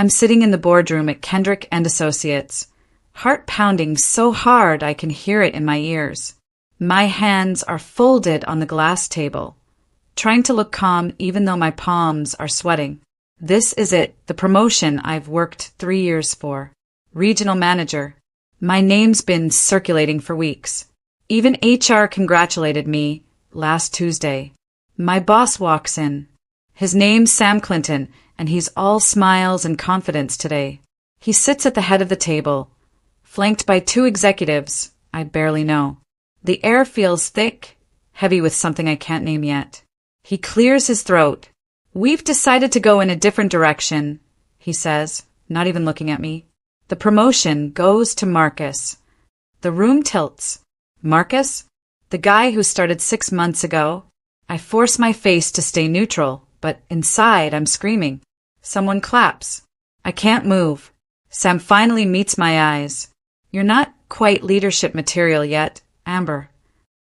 I'm sitting in the boardroom at Kendrick and Associates, heart pounding so hard I can hear it in my ears. My hands are folded on the glass table, trying to look calm even though my palms are sweating. This is it, the promotion I've worked 3 years for. Regional manager. My name's been circulating for weeks. Even HR congratulated me last Tuesday. My boss walks in. His name's Sam Clinton, and he's all smiles and confidence today. He sits at the head of the table, flanked by 2 executives I barely know. The air feels thick, heavy with something I can't name yet. He clears his throat. "We've decided to go in a different direction," he says, not even looking at me. "The promotion goes to Marcus." The room tilts. Marcus? The guy who started 6 months ago? I force my face to stay neutral, but inside I'm screaming. Someone claps. I can't move. Sam finally meets my eyes. "You're not quite leadership material yet, Amber."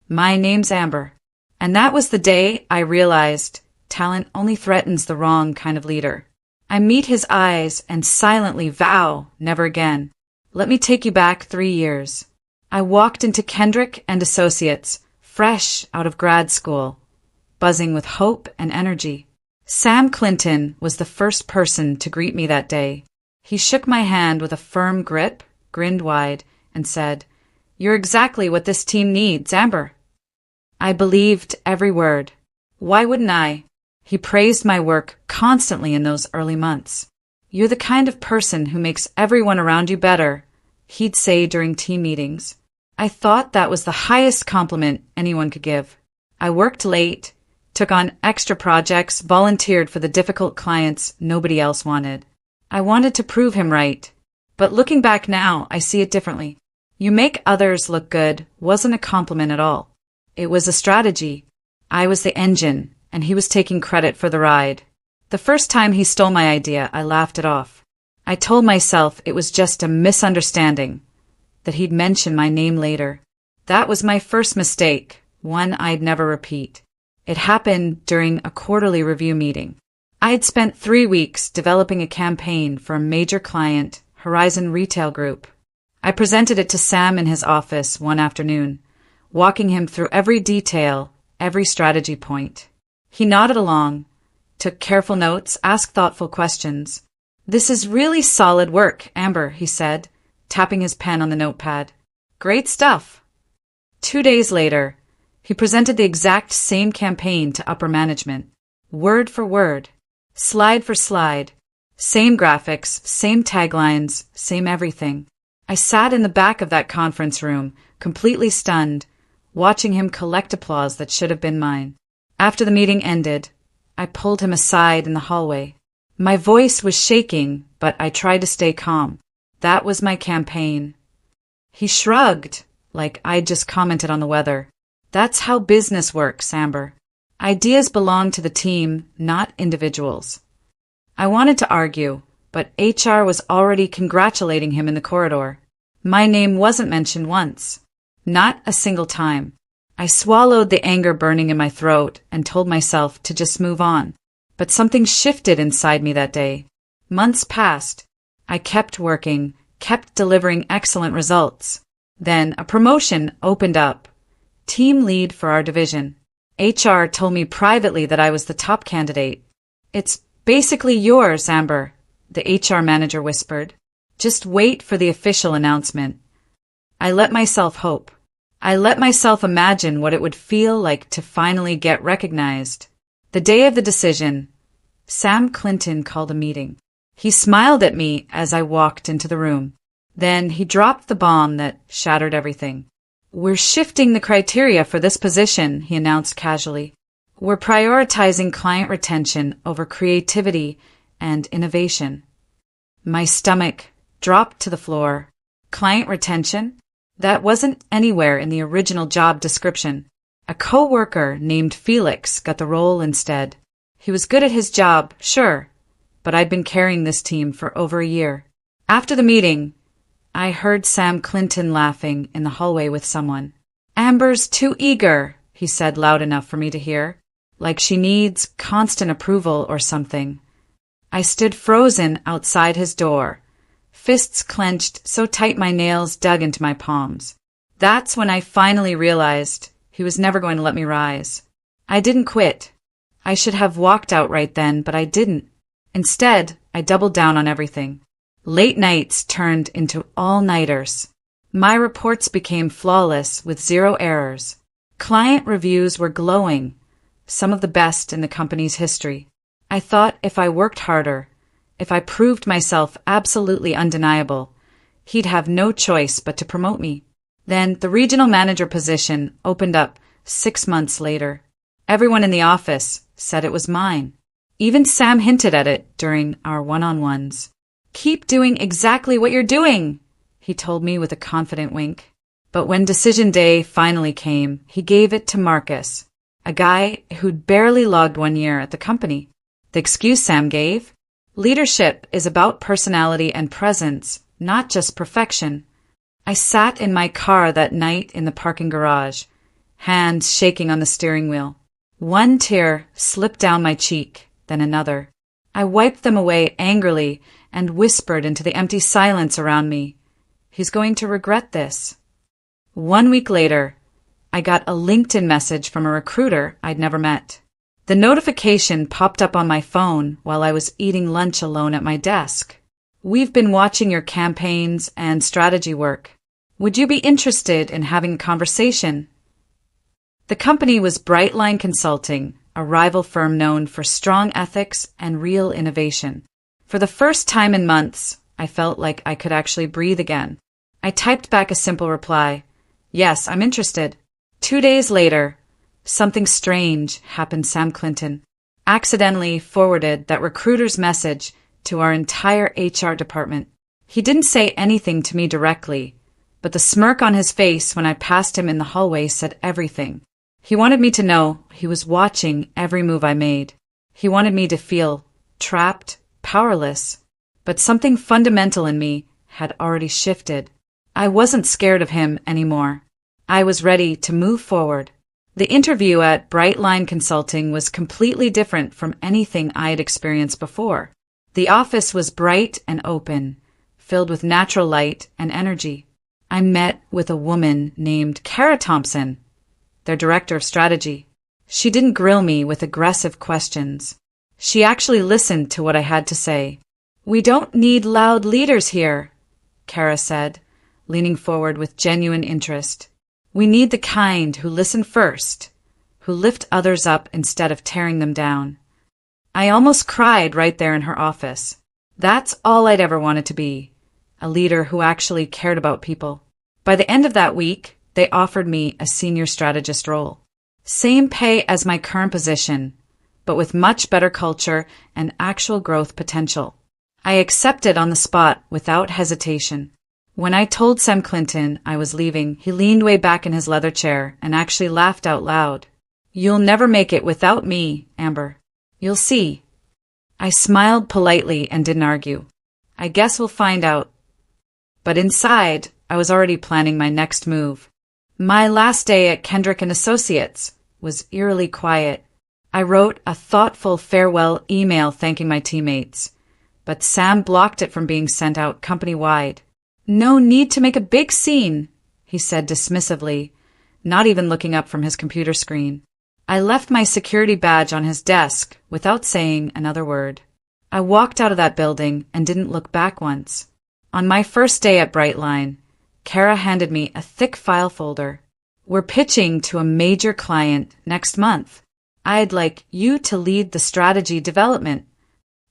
My name's Amber. And that was the day I realized talent only threatens the wrong kind of leader. I meet his eyes and silently vow never again. Let me take you back 3 years. I walked into Kendrick and Associates, fresh out of grad school, buzzing with hope and energy. Sam Clinton was the first person to greet me that day. He shook my hand with a firm grip, grinned wide, and said, "You're exactly what this team needs, Amber." I believed every word. Why wouldn't I? He praised my work constantly in those early months. "You're the kind of person who makes everyone around you better," he'd say during team meetings. I thought that was the highest compliment anyone could give. I worked late, took on extra projects, volunteered for the difficult clients nobody else wanted. I wanted to prove him right. But looking back now, I see it differently. "You make others look good" wasn't a compliment at all. It was a strategy. I was the engine, and he was taking credit for the ride. The first time he stole my idea, I laughed it off. I told myself it was just a misunderstanding, that he'd mention my name later. That was my first mistake, one I'd never repeat. It happened during a quarterly review meeting. I had spent 3 weeks developing a campaign for a major client, Horizon Retail Group. I presented it to Sam in his office one afternoon, walking him through every detail, every strategy point. He nodded along, took careful notes, asked thoughtful questions. "This is really solid work, Amber," he said, tapping his pen on the notepad. "Great stuff." 2 days later, he presented the exact same campaign to upper management, word for word, slide for slide, same graphics, same taglines, same everything. I sat in the back of that conference room, completely stunned, watching him collect applause that should have been mine. After the meeting ended, I pulled him aside in the hallway. My voice was shaking, but I tried to stay calm. That was my campaign. He shrugged, like I'd just commented on the weather. "That's how business works, Amber. Ideas belong to the team, not individuals." I wanted to argue, but HR was already congratulating him in the corridor. My name wasn't mentioned once. Not a single time. I swallowed the anger burning in my throat and told myself to just move on. But something shifted inside me that day. Months passed. I kept working, kept delivering excellent results. Then a promotion opened up. Team lead for our division. HR told me privately that I was the top candidate. "It's basically yours, Amber," the HR manager whispered. "Just wait for the official announcement." I let myself hope. I let myself imagine what it would feel like to finally get recognized. The day of the decision, Sam Clinton called a meeting. He smiled at me as I walked into the room. Then he dropped the bomb that shattered everything. "We're shifting the criteria for this position," he announced casually. "We're prioritizing client retention over creativity and innovation." My stomach dropped to the floor. Client retention? That wasn't anywhere in the original job description. A coworker named Felix got the role instead. He was good at his job, sure, but I'd been carrying this team for over a year. After the meeting, I heard Sam Clinton laughing in the hallway with someone. "Amber's too eager," he said loud enough for me to hear, like she needs constant approval or something. I stood frozen outside his door, fists clenched so tight my nails dug into my palms. That's when I finally realized he was never going to let me rise. I didn't quit. I should have walked out right then, but I didn't. Instead, I doubled down on everything. Late nights turned into all-nighters. My reports became flawless with 0 errors. Client reviews were glowing, some of the best in the company's history. I thought if I worked harder, if I proved myself absolutely undeniable, he'd have no choice but to promote me. Then the regional manager position opened up 6 months later. Everyone in the office said it was mine. Even Sam hinted at it during our one-on-ones. "Keep doing exactly what you're doing," he told me with a confident wink. But when decision day finally came, he gave it to Marcus, a guy who'd barely logged 1 year at the company. The excuse Sam gave? Leadership is about personality and presence, not just perfection. I sat in my car that night in the parking garage, hands shaking on the steering wheel. One tear slipped down my cheek, then another. I wiped them away angrily and whispered into the empty silence around me, "He's going to regret this." 1 week later, I got a LinkedIn message from a recruiter I'd never met. The notification popped up on my phone while I was eating lunch alone at my desk. "We've been watching your campaigns and strategy work. Would you be interested in having a conversation?" The company was Brightline Consulting, a rival firm known for strong ethics and real innovation. For the first time in months, I felt like I could actually breathe again. I typed back a simple reply, "Yes, I'm interested." 2 days later, something strange happened. Sam Clinton accidentally forwarded that recruiter's message to our entire HR department. He didn't say anything to me directly, but the smirk on his face when I passed him in the hallway said everything. He wanted me to know he was watching every move I made. He wanted me to feel trapped, powerless. But something fundamental in me had already shifted. I wasn't scared of him anymore. I was ready to move forward. The interview at Brightline Consulting was completely different from anything I had experienced before. The office was bright and open, filled with natural light and energy. I met with a woman named Kara Thompson, their director of strategy. She didn't grill me with aggressive questions. She actually listened to what I had to say. "We don't need loud leaders here," Kara said, leaning forward with genuine interest. "We need the kind who listen first, who lift others up instead of tearing them down." I almost cried right there in her office. That's all I'd ever wanted to be, a leader who actually cared about people. By the end of that week, they offered me a senior strategist role. Same pay as my current position, but with much better culture and actual growth potential. I accepted on the spot without hesitation. When I told Sam Clinton I was leaving, he leaned way back in his leather chair and actually laughed out loud. "You'll never make it without me, Amber. You'll see." I smiled politely and didn't argue. "I guess we'll find out." But inside, I was already planning my next move. My last day at Kendrick & Associates was eerily quiet. I wrote a thoughtful farewell email thanking my teammates, but Sam blocked it from being sent out company-wide. "No need to make a big scene," he said dismissively, not even looking up from his computer screen. I left my security badge on his desk without saying another word. I walked out of that building and didn't look back once. On my first day at Brightline, Kara handed me a thick file folder. "We're pitching to a major client next month. I'd like you to lead the strategy development."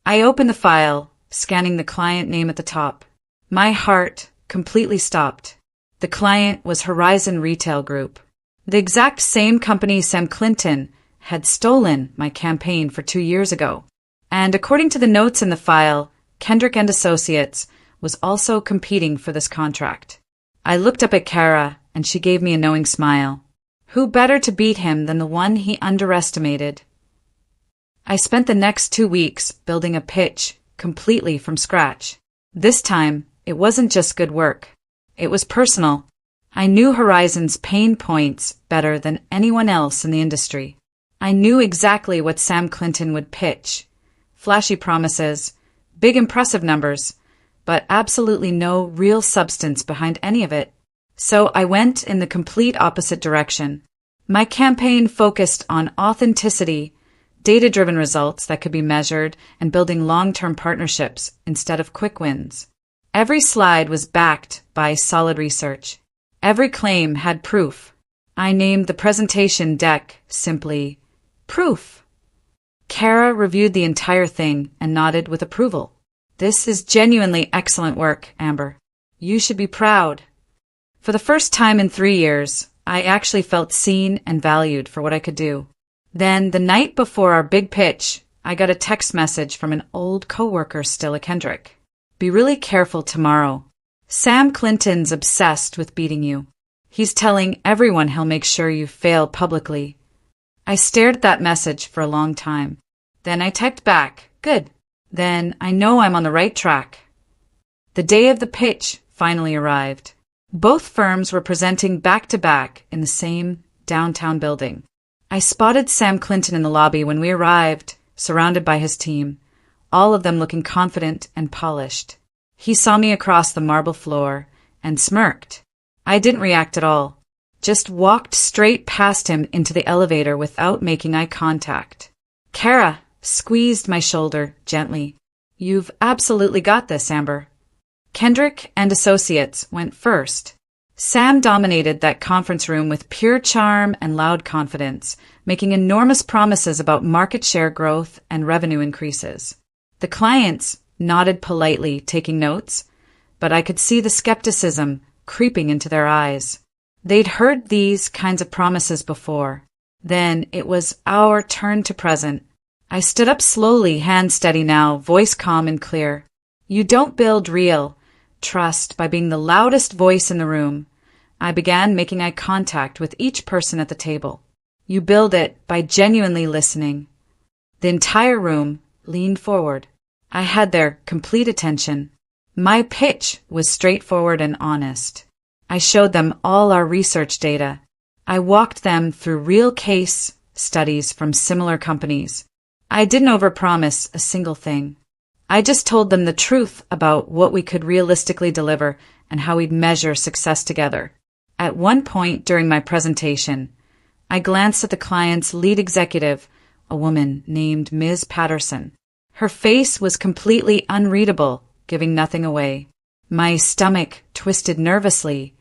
I opened the file, scanning the client name at the top. My heart completely stopped. The client was Horizon Retail Group, the exact same company Sam Clinton had stolen my campaign for 2 years ago. And according to the notes in the file, Kendrick & Associates was also competing for this contract. I looked up at Kara, and she gave me a knowing smile. Who better to beat him than the one he underestimated? I spent the next 2 weeks building a pitch completely from scratch. This time, it wasn't just good work. It was personal. I knew Horizon's pain points better than anyone else in the industry. I knew exactly what Sam Clinton would pitch. flashy promises, big impressive numbers, but absolutely no real substance behind any of it. So I went in the complete opposite direction. My campaign focused on authenticity, data-driven results that could be measured, and building long-term partnerships instead of quick wins. Every slide was backed by solid research. Every claim had proof. I named the presentation deck simply Proof. Kara reviewed the entire thing and nodded with approval. This is genuinely excellent work, Amber. You should be proud. For the first time in 3 years, I actually felt seen and valued for what I could do. Then, the night before our big pitch, I got a text message from an old coworker still at Kendrick. Be really careful tomorrow. Sam Clinton's obsessed with beating you. He's telling everyone he'll make sure you fail publicly. I stared at that message for a long time. Then I typed back, good. Then I know I'm on the right track. The day of the pitch finally arrived. Both firms were presenting back-to-back in the same downtown building. I spotted Sam Clinton in the lobby when we arrived, surrounded by his team, all of them looking confident and polished. He saw me across the marble floor and smirked. I didn't react at all, just walked straight past him into the elevator without making eye contact. Kara squeezed my shoulder gently. You've absolutely got this, Amber. Kendrick and Associates went first. Sam dominated that conference room with pure charm and loud confidence, making enormous promises about market share growth and revenue increases. The clients nodded politely, taking notes, but I could see the skepticism creeping into their eyes. They'd heard these kinds of promises before. Then it was our turn to present. I stood up slowly, hand steady now, voice calm and clear. You don't build real trust by being the loudest voice in the room. I began making eye contact with each person at the table. You build it by genuinely listening. The entire room leaned forward. I had their complete attention. My pitch was straightforward and honest. I showed them all our research data. I walked them through real case studies from similar companies. I didn't overpromise a single thing. I just told them the truth about what we could realistically deliver and how we'd measure success together. At one point during my presentation, I glanced at the client's lead executive, a woman named Ms. Patterson. Her face was completely unreadable, giving nothing away. My stomach twisted nervously,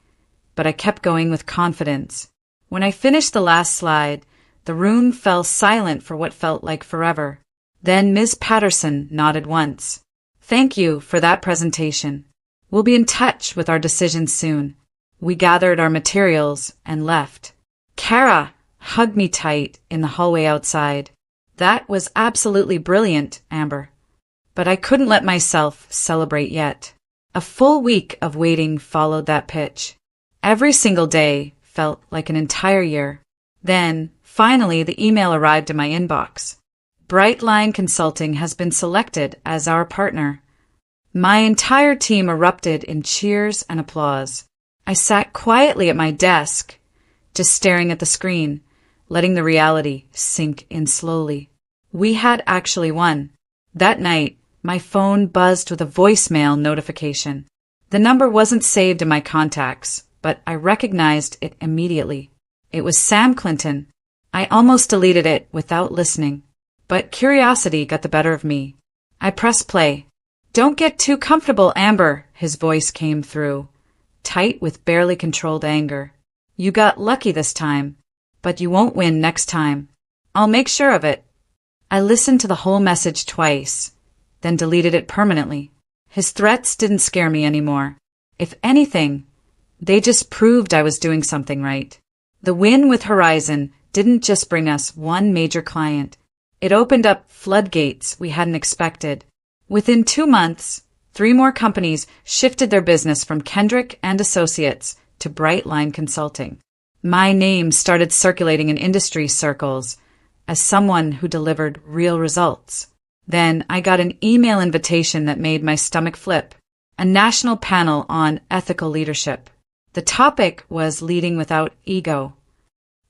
but I kept going with confidence. When I finished the last slide, the room fell silent for what felt like forever. Then Ms. Patterson nodded once. Thank you for that presentation. We'll be in touch with our decisions soon. We gathered our materials and left. Kara hugged me tight in the hallway outside. That was absolutely brilliant, Amber. But I couldn't let myself celebrate yet. A full week of waiting followed that pitch. Every single day felt like an entire year. Then, finally, the email arrived in my inbox. Brightline Consulting has been selected as our partner. My entire team erupted in cheers and applause. I sat quietly at my desk, just staring at the screen, letting the reality sink in slowly. We had actually won. That night, my phone buzzed with a voicemail notification. The number wasn't saved in my contacts, but I recognized it immediately. It was Sam Clinton. I almost deleted it without listening, but curiosity got the better of me. I pressed play. Don't get too comfortable, Amber, his voice came through, tight with barely controlled anger. You got lucky this time, but you won't win next time. I'll make sure of it. I listened to the whole message twice, then deleted it permanently. His threats didn't scare me anymore. If anything, they just proved I was doing something right. The win with Horizon didn't just bring us one major client. It opened up floodgates we hadn't expected. Within 2 months, 3 more companies shifted their business from Kendrick and Associates to Brightline Consulting. My name started circulating in industry circles as someone who delivered real results. Then I got an email invitation that made my stomach flip. A national panel on ethical leadership. The topic was leading without ego.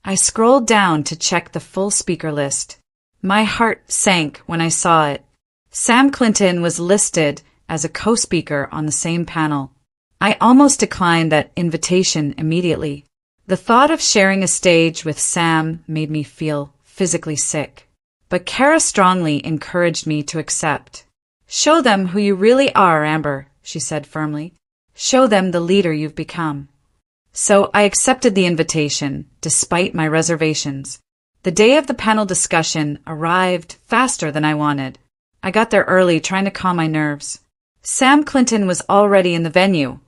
I scrolled down to check the full speaker list. My heart sank when I saw it. Sam Clinton was listed as a co-speaker on the same panel. I almost declined that invitation immediately. The thought of sharing a stage with Sam made me feel physically sick. But Kara strongly encouraged me to accept. "Show them who you really are, Amber," she said firmly. "Show them the leader you've become." So I accepted the invitation, despite my reservations. The day of the panel discussion arrived faster than I wanted. I got there early, trying to calm my nerves. Sam Clinton was already in the venue,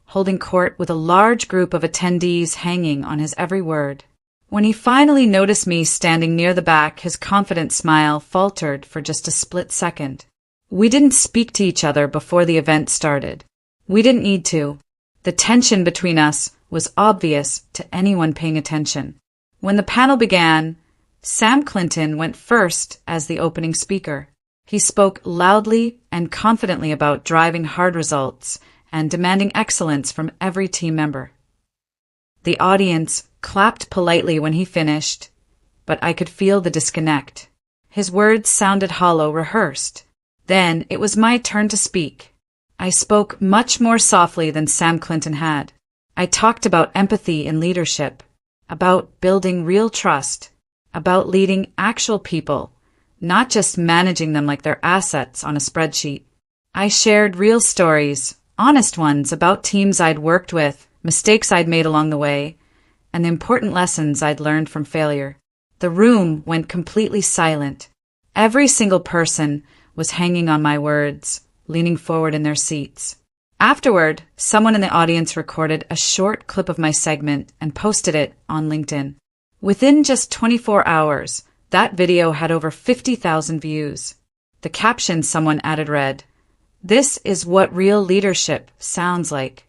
holding court with a large group of attendees hanging on his every word. When he finally noticed me standing near the back, his confident smile faltered for just a split second. We didn't speak to each other before the event started. We didn't need to. The tension between us was obvious to anyone paying attention. When the panel began, Sam Clinton went first as the opening speaker. He spoke loudly and confidently about driving hard results and demanding excellence from every team member. The audience clapped politely when he finished, but I could feel the disconnect. His words sounded hollow, rehearsed. Then it was my turn to speak. I spoke much more softly than Sam Clinton had. I talked about empathy in leadership, about building real trust, about leading actual people, not just managing them like they're assets on a spreadsheet. I shared real stories, honest ones about teams I'd worked with, mistakes I'd made along the way, and the important lessons I'd learned from failure. The room went completely silent. Every single person was hanging on my words, leaning forward in their seats. Afterward, someone in the audience recorded a short clip of my segment and posted it on LinkedIn. Within just 24 hours, that video had over 50,000 views. The caption someone added read, "This is what real leadership sounds like."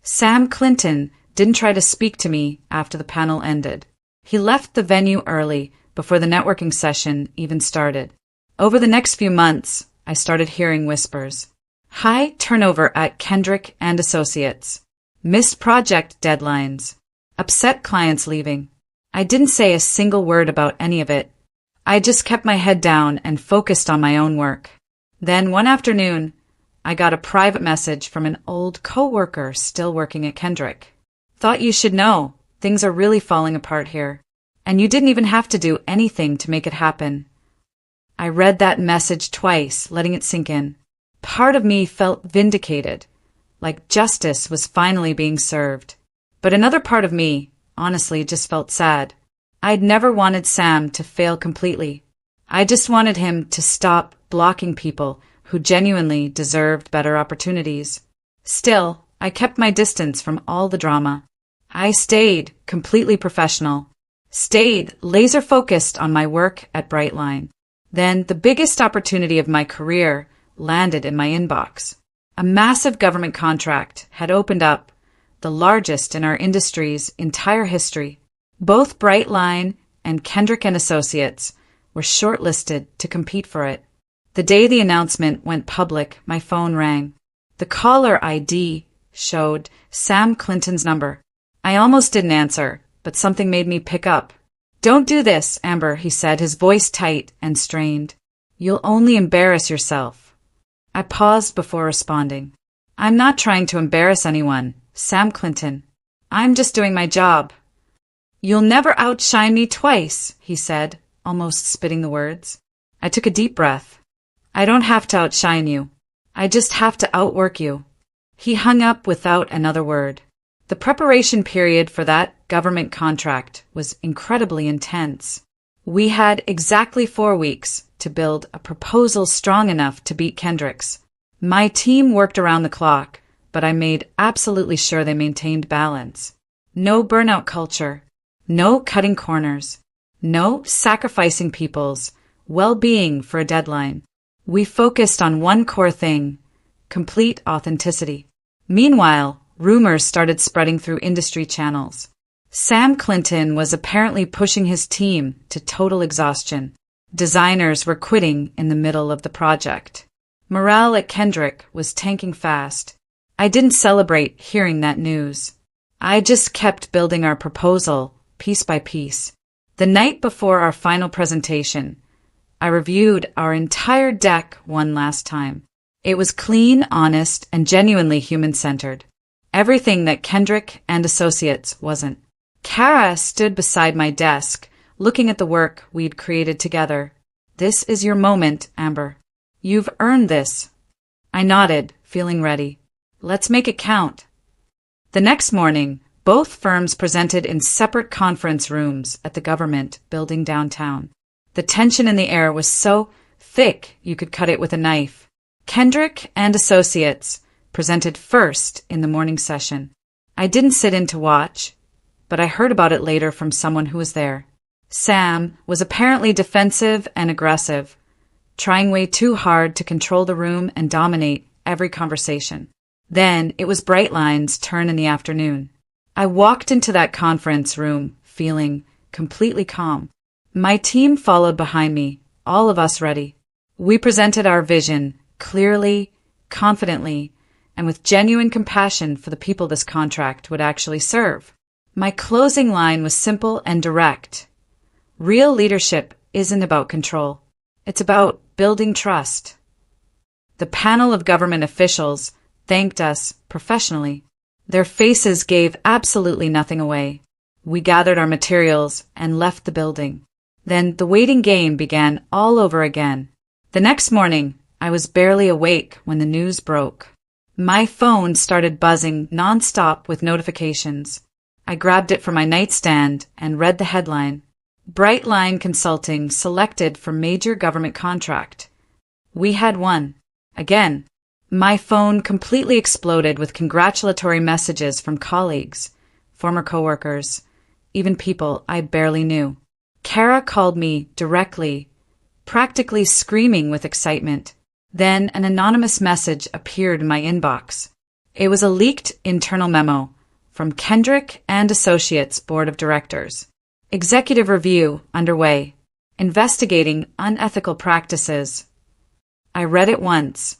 Sam Clinton didn't try to speak to me after the panel ended. He left the venue early, before the networking session even started. Over the next few months, I started hearing whispers. High turnover at Kendrick and Associates. Missed project deadlines. Upset clients leaving. I didn't say a single word about any of it. I just kept my head down and focused on my own work. Then one afternoon, I got a private message from an old coworker still working at Kendrick. "Thought you should know, things are really falling apart here. And you didn't even have to do anything to make it happen." I read that message twice, letting it sink in. Part of me felt vindicated, like justice was finally being served. But another part of me, honestly, just felt sad. I'd never wanted Sam to fail completely. I just wanted him to stop blocking people who genuinely deserved better opportunities. Still, I kept my distance from all the drama. I stayed completely professional, stayed laser-focused on my work at Brightline. Then the biggest opportunity of my career landed in my inbox. A massive government contract had opened up, the largest in our industry's entire history. Both Brightline and Kendrick and Associates were shortlisted to compete for it. The day the announcement went public, my phone rang. The caller ID showed Sam Clinton's number. I almost didn't answer, but something made me pick up. "Don't do this, Amber," he said, his voice tight and strained. "You'll only embarrass yourself." I paused before responding. "I'm not trying to embarrass anyone, Sam Clinton. I'm just doing my job." "You'll never outshine me twice," he said, almost spitting the words. I took a deep breath. "I don't have to outshine you. I just have to outwork you." He hung up without another word. The preparation period for that government contract was incredibly intense. We had exactly 4 weeks to build a proposal strong enough to beat Kendrick's. My team worked around the clock, but I made absolutely sure they maintained balance. No burnout culture, no cutting corners, no sacrificing people's well-being for a deadline. We focused on one core thing, complete authenticity. Meanwhile, rumors started spreading through industry channels. Sam Clinton was apparently pushing his team to total exhaustion. Designers were quitting in the middle of the project. Morale at Kendrick was tanking fast. I didn't celebrate hearing that news. I just kept building our proposal, piece by piece. The night before our final presentation, I reviewed our entire deck one last time. It was clean, honest, and genuinely human-centered. Everything that Kendrick and Associates wasn't. Kara stood beside my desk, looking at the work we'd created together. "This is your moment, Amber. You've earned this." I nodded, feeling ready. "Let's make it count." The next morning, both firms presented in separate conference rooms at the government building downtown. The tension in the air was so thick you could cut it with a knife. Kendrick and Associates presented first in the morning session. I didn't sit in to watch, but I heard about it later from someone who was there. Sam was apparently defensive and aggressive, trying way too hard to control the room and dominate every conversation. Then it was Brightline's turn in the afternoon. I walked into that conference room feeling completely calm. My team followed behind me, all of us ready. We presented our vision clearly, confidently, and with genuine compassion for the people this contract would actually serve. My closing line was simple and direct. Real leadership isn't about control. It's about building trust. The panel of government officials thanked us professionally. Their faces gave absolutely nothing away. We gathered our materials and left the building. Then the waiting game began all over again. The next morning, I was barely awake when the news broke. My phone started buzzing nonstop with notifications. I grabbed it from my nightstand and read the headline. Brightline Consulting selected for major government contract. We had won. Again. My phone completely exploded with congratulatory messages from colleagues, former coworkers, even people I barely knew. Kara called me directly, practically screaming with excitement. Then an anonymous message appeared in my inbox. It was a leaked internal memo from Kendrick and Associates Board of Directors. Executive review underway, investigating unethical practices. I read it once,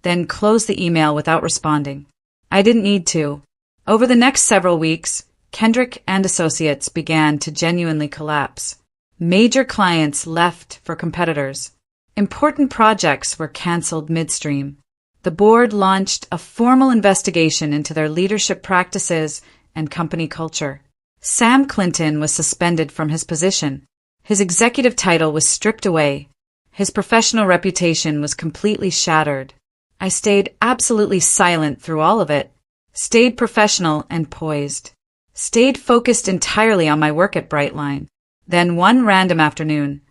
then closed the email without responding. I didn't need to. Over the next several weeks, Kendrick and Associates began to genuinely collapse. Major clients left for competitors. Important projects were canceled midstream. The board launched a formal investigation into their leadership practices and company culture. Sam Clinton was suspended from his position. His executive title was stripped away. His professional reputation was completely shattered. I stayed absolutely silent through all of it, stayed professional and poised, stayed focused entirely on my work at Brightline. Then one random afternoon,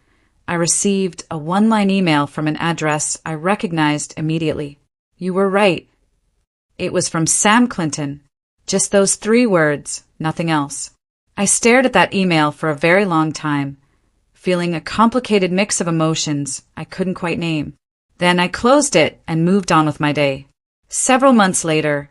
I received a one-line email from an address I recognized immediately. You were right. It was from Sam Clinton. Just those 3 words, nothing else. I stared at that email for a very long time, feeling a complicated mix of emotions I couldn't quite name. Then I closed it and moved on with my day. Several months later,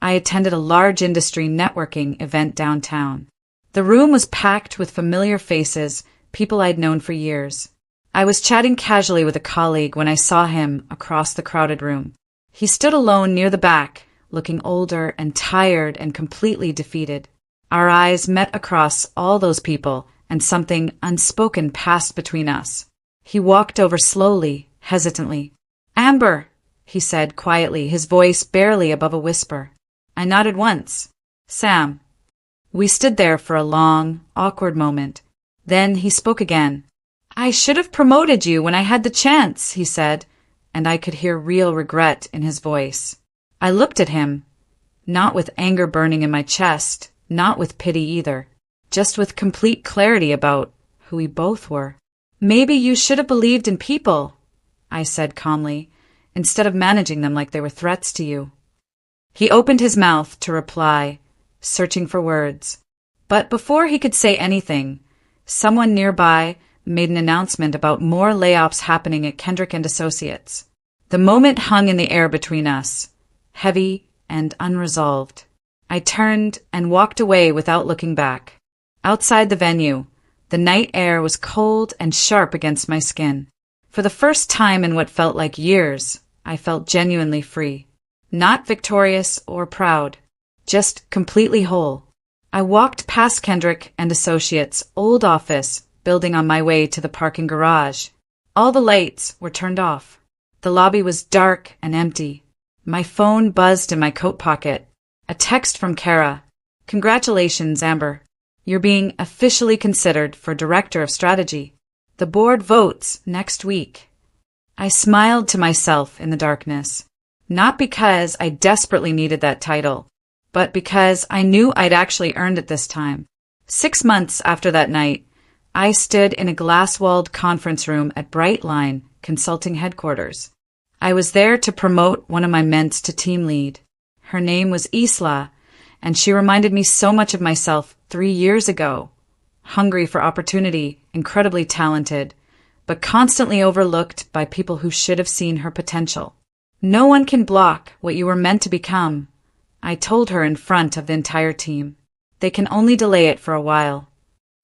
I attended a large industry networking event downtown. The room was packed with familiar faces, people I'd known for years. I was chatting casually with a colleague when I saw him across the crowded room. He stood alone near the back, looking older and tired and completely defeated. Our eyes met across all those people, and something unspoken passed between us. He walked over slowly, hesitantly. "Amber," he said quietly, his voice barely above a whisper. I nodded once. "Sam." We stood there for a long, awkward moment. Then he spoke again. "I should have promoted you when I had the chance," he said, and I could hear real regret in his voice. I looked at him, not with anger burning in my chest, not with pity either, just with complete clarity about who we both were. "Maybe you should have believed in people," I said calmly, "instead of managing them like they were threats to you." He opened his mouth to reply, searching for words. But before he could say anything, someone nearby made an announcement about more layoffs happening at Kendrick and Associates. The moment hung in the air between us, heavy and unresolved. I turned and walked away without looking back. Outside the venue, the night air was cold and sharp against my skin. For the first time in what felt like years, I felt genuinely free. Not victorious or proud, just completely whole. I walked past Kendrick and Associates' old office building on my way to the parking garage. All the lights were turned off. The lobby was dark and empty. My phone buzzed in my coat pocket. A text from Kara. "Congratulations, Amber. You're being officially considered for Director of Strategy. The board votes next week." I smiled to myself in the darkness. Not because I desperately needed that title, but because I knew I'd actually earned it this time. 6 months after that night, I stood in a glass-walled conference room at Brightline Consulting headquarters. I was there to promote one of my ments to team lead. Her name was Isla, and she reminded me so much of myself 3 years ago. Hungry for opportunity, incredibly talented, but constantly overlooked by people who should have seen her potential. "No one can block what you were meant to become," I told her in front of the entire team. "They can only delay it for a while."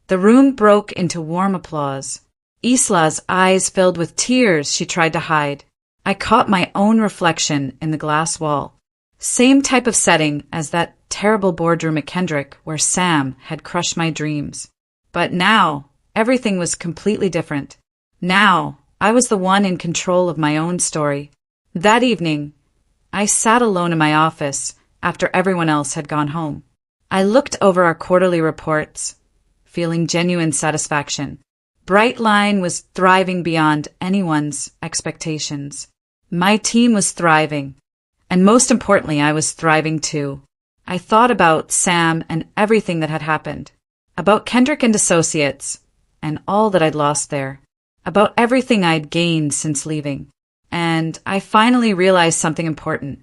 The room broke into warm applause. Isla's eyes filled with tears she tried to hide. I caught my own reflection in the glass wall. Same type of setting as that terrible boardroom at Kendrick where Sam had crushed my dreams. But now, everything was completely different. Now, I was the one in control of my own story. That evening, I sat alone in my office after everyone else had gone home. I looked over our quarterly reports, feeling genuine satisfaction. Brightline was thriving beyond anyone's expectations. My team was thriving, and most importantly, I was thriving too. I thought about Sam and everything that had happened, about Kendrick and Associates, and all that I'd lost there, about everything I'd gained since leaving. And I finally realized something important.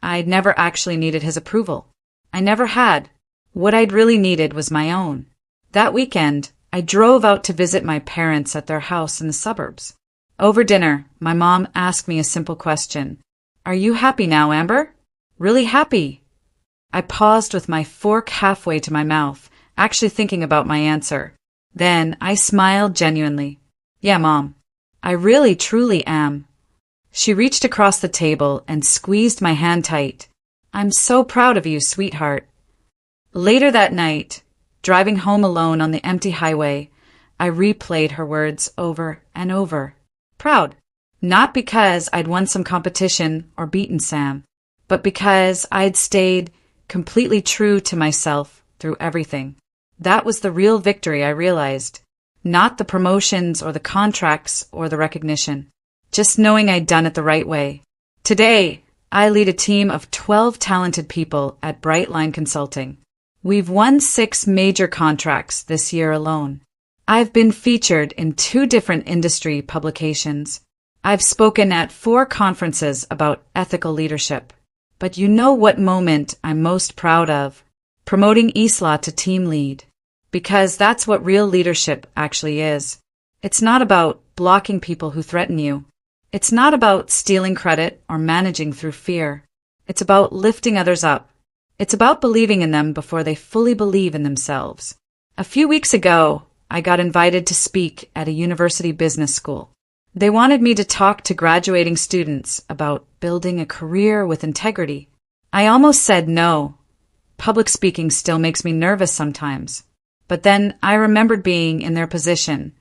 I'd never actually needed his approval. I never had. What I'd really needed was my own. That weekend, I drove out to visit my parents at their house in the suburbs. Over dinner, my mom asked me a simple question. "Are you happy now, Amber? Really happy?" I paused with my fork halfway to my mouth, actually thinking about my answer. Then I smiled genuinely. "Yeah, Mom. I really, truly am." She reached across the table and squeezed my hand tight. "I'm so proud of you, sweetheart." Later that night, driving home alone on the empty highway, I replayed her words over and over. Proud. Not because I'd won some competition or beaten Sam, but because I'd stayed completely true to myself through everything. That was the real victory, I realized. Not the promotions or the contracts or the recognition. Just knowing I'd done it the right way. Today, I lead a team of 12 talented people at Brightline Consulting. We've won 6 major contracts this year alone. I've been featured in 2 different industry publications. I've spoken at 4 conferences about ethical leadership. But you know what moment I'm most proud of? Promoting Isla to team lead. Because that's what real leadership actually is. It's not about blocking people who threaten you. It's not about stealing credit or managing through fear. It's about lifting others up. It's about believing in them before they fully believe in themselves. A few weeks ago, I got invited to speak at a university business school. They wanted me to talk to graduating students about building a career with integrity. I almost said no. Public speaking still makes me nervous sometimes. But then I remembered being in their position,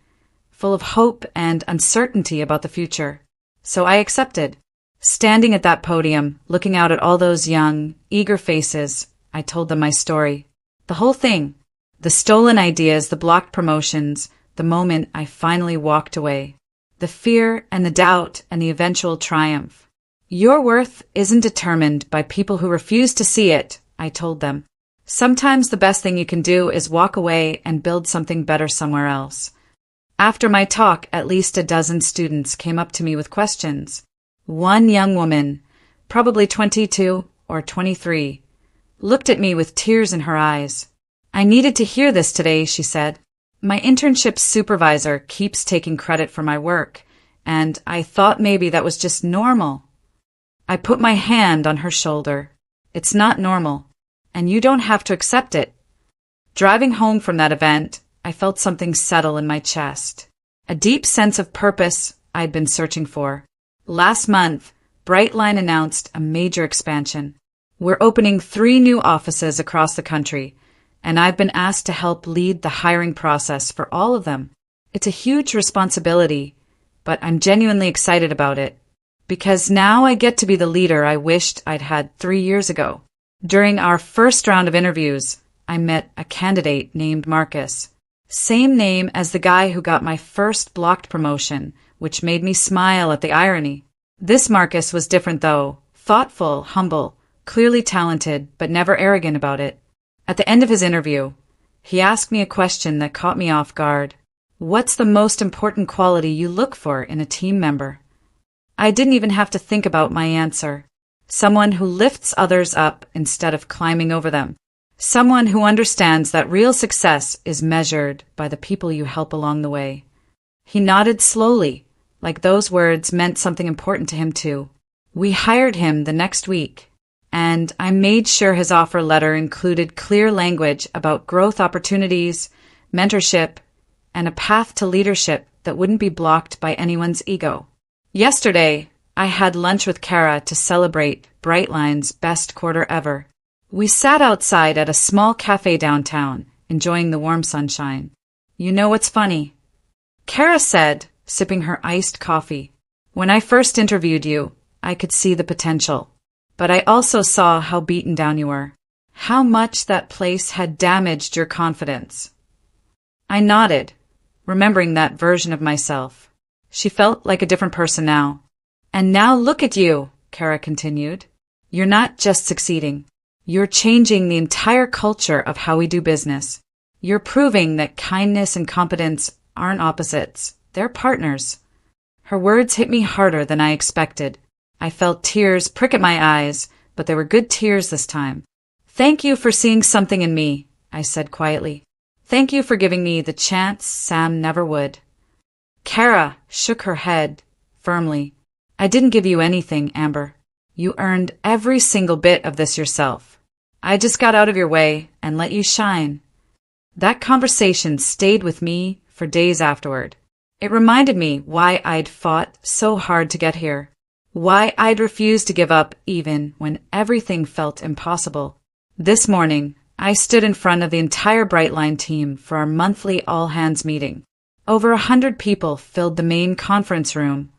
full of hope and uncertainty about the future. So I accepted. Standing at that podium, looking out at all those young, eager faces, I told them my story. The whole thing. The stolen ideas, the blocked promotions, the moment I finally walked away. The fear and the doubt and the eventual triumph. Your worth isn't determined by people who refuse to see it, I told them. Sometimes the best thing you can do is walk away and build something better somewhere else. After my talk, at least a dozen students came up to me with questions. One young woman, probably 22 or 23, looked at me with tears in her eyes. "I needed to hear this today," she said. "My internship supervisor keeps taking credit for my work, and I thought maybe that was just normal." I put my hand on her shoulder. "It's not normal, and you don't have to accept it." Driving home from that event, I felt something settle in my chest. A deep sense of purpose I'd been searching for. Last month, Brightline announced a major expansion. We're opening 3 new offices across the country, and I've been asked to help lead the hiring process for all of them. It's a huge responsibility, but I'm genuinely excited about it. Because now I get to be the leader I wished I'd had 3 years ago. During our first round of interviews, I met a candidate named Marcus. Same name as the guy who got my first blocked promotion, which made me smile at the irony. This Marcus was different though, thoughtful, humble, clearly talented, but never arrogant about it. At the end of his interview, he asked me a question that caught me off guard. What's the most important quality you look for in a team member? I didn't even have to think about my answer. Someone who lifts others up instead of climbing over them. Someone who understands that real success is measured by the people you help along the way. He nodded slowly, like those words meant something important to him too. We hired him the next week, and I made sure his offer letter included clear language about growth opportunities, mentorship, and a path to leadership that wouldn't be blocked by anyone's ego. Yesterday, I had lunch with Kara to celebrate Brightline's best quarter ever. We sat outside at a small cafe downtown, enjoying the warm sunshine. You know what's funny? Kara said, sipping her iced coffee, "When I first interviewed you, I could see the potential. But I also saw how beaten down you were. How much that place had damaged your confidence." I nodded, remembering that version of myself. She felt like a different person now. "And now look at you," Kara continued. "You're not just succeeding. You're changing the entire culture of how we do business. You're proving that kindness and competence aren't opposites. They're partners." Her words hit me harder than I expected. I felt tears prick at my eyes, but they were good tears this time. "Thank you for seeing something in me," I said quietly. "Thank you for giving me the chance Sam never would." Kara shook her head firmly. "I didn't give you anything, Amber. You earned every single bit of this yourself. I just got out of your way and let you shine." That conversation stayed with me for days afterward. It reminded me why I'd fought so hard to get here. Why I'd refused to give up even when everything felt impossible. This morning, I stood in front of the entire Brightline team for our monthly all-hands meeting. Over 100 people filled the main conference room,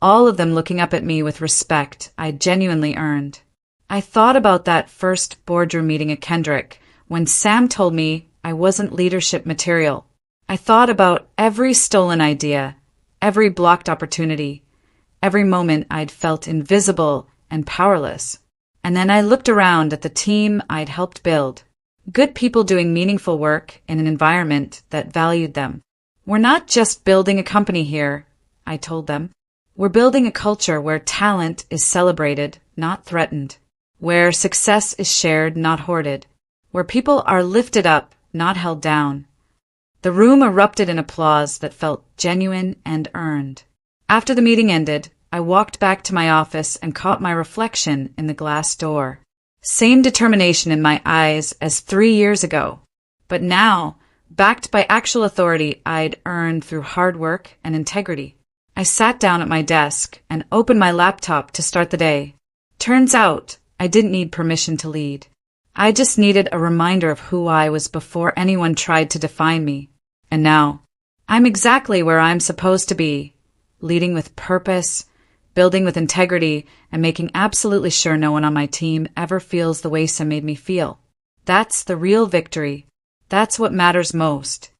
all of them looking up at me with respect I genuinely earned. I thought about that first boardroom meeting at Kendrick when Sam told me I wasn't leadership material. I thought about every stolen idea, every blocked opportunity, every moment I'd felt invisible and powerless. And then I looked around at the team I'd helped build. Good people doing meaningful work in an environment that valued them. "We're not just building a company here," I told them. "We're building a culture where talent is celebrated, not threatened. Where success is shared, not hoarded. Where people are lifted up, not held down." The room erupted in applause that felt genuine and earned. After the meeting ended, I walked back to my office and caught my reflection in the glass door. Same determination in my eyes as 3 years ago. But now, backed by actual authority I'd earned through hard work and integrity. I sat down at my desk and opened my laptop to start the day. Turns out, I didn't need permission to lead. I just needed a reminder of who I was before anyone tried to define me. And now, I'm exactly where I'm supposed to be, leading with purpose, building with integrity, and making absolutely sure no one on my team ever feels the way Sam made me feel. That's the real victory. That's what matters most.